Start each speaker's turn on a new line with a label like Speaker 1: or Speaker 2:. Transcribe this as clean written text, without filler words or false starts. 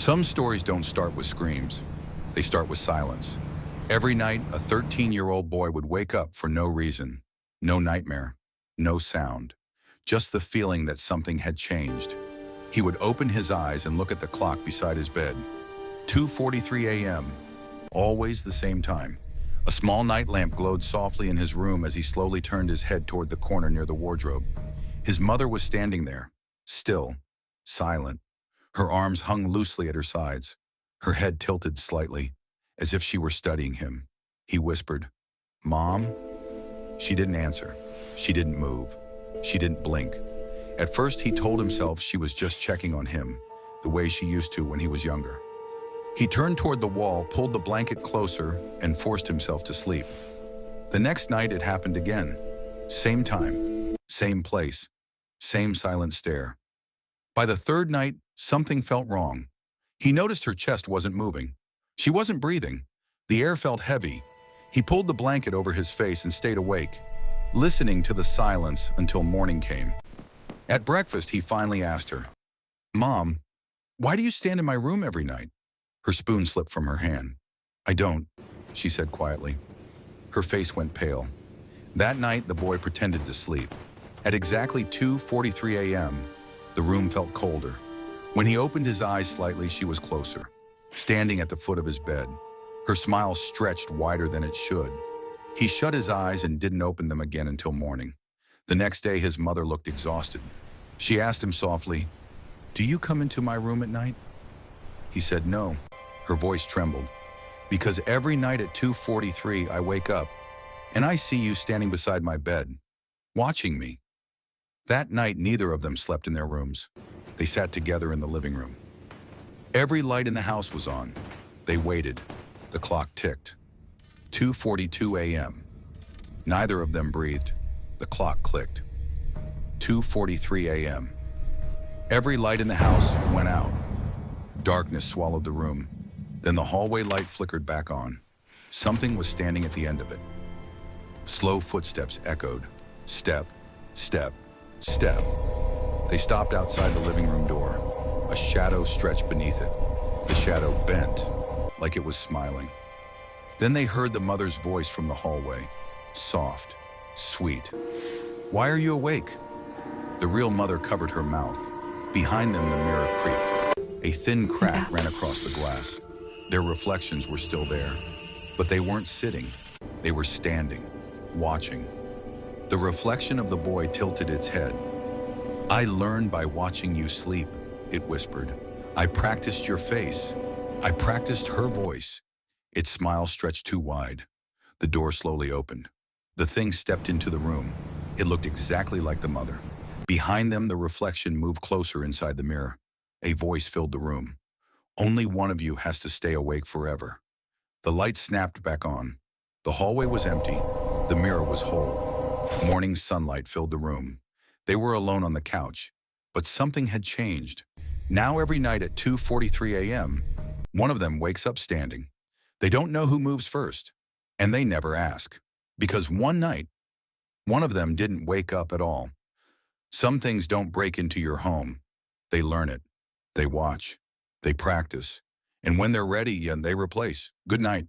Speaker 1: Some stories don't start with screams. They start with silence. Every night, a 13-year-old boy would wake up for no reason. No nightmare. No sound. Just the feeling that something had changed. He would open his eyes and look at the clock beside his bed. 2:43 a.m. Always the same time. A small night lamp glowed softly in his room as he slowly turned his head toward the corner near the wardrobe. His mother was standing there, still, silent. Her arms hung loosely at her sides, her head tilted slightly, as if she were studying him. He whispered, "Mom?" She didn't answer. She didn't move. She didn't blink. At first, he told himself she was just checking on him, the way she used to when he was younger. He turned toward the wall, pulled the blanket closer, and forced himself to sleep. The next night, it happened again. Same time, same place, same silent stare. By the third night, something felt wrong. He noticed her chest wasn't moving. She wasn't breathing. The air felt heavy. He pulled the blanket over his face and stayed awake, listening to the silence until morning came. At breakfast, he finally asked her, "Mom, why do you stand in my room every night?" Her spoon slipped from her hand. "I don't," she said quietly. Her face went pale. That night, the boy pretended to sleep. At exactly 2:43 a.m., the room felt colder. When he opened his eyes slightly, she was closer, standing at the foot of his bed. Her smile stretched wider than it should. He shut his eyes and didn't open them again until morning. The next day, his mother looked exhausted. She asked him softly, "Do you come into my room at night?" He said no. Her voice trembled. "Because every night at 2:43, I wake up, and I see you standing beside my bed, watching me." That night, neither of them slept in their rooms. They sat together in the living room. Every light in the house was on. They waited. The clock ticked. 2:42 a.m. Neither of them breathed. The clock clicked. 2:43 a.m. Every light in the house went out. Darkness swallowed the room. Then the hallway light flickered back on. Something was standing at the end of it. Slow footsteps echoed. Step, step, step. They stopped outside the living room door. A shadow stretched beneath it. The shadow bent, like it was smiling. Then they heard the mother's voice from the hallway. Soft, sweet. "Why are you awake?" The real mother covered her mouth. Behind them, the mirror creaked. A thin crack ran across the glass. Their reflections were still there, but they weren't sitting. They were standing, watching. The reflection of the boy tilted its head. "I learned by watching you sleep," it whispered. "I practiced your face. I practiced her voice." Its smile stretched too wide. The door slowly opened. The thing stepped into the room. It looked exactly like the mother. Behind them, the reflection moved closer inside the mirror. A voice filled the room. "Only one of you has to stay awake forever." The light snapped back on. The hallway was empty. The mirror was whole. Morning sunlight filled the room. They were alone on the couch, but something had changed. Now every night at 2:43 a.m., one of them wakes up standing. They don't know who moves first, and they never ask. Because one night, one of them didn't wake up at all. Some things don't break into your home. They learn it. They watch. They practice. And when they're ready, they replace. Good night.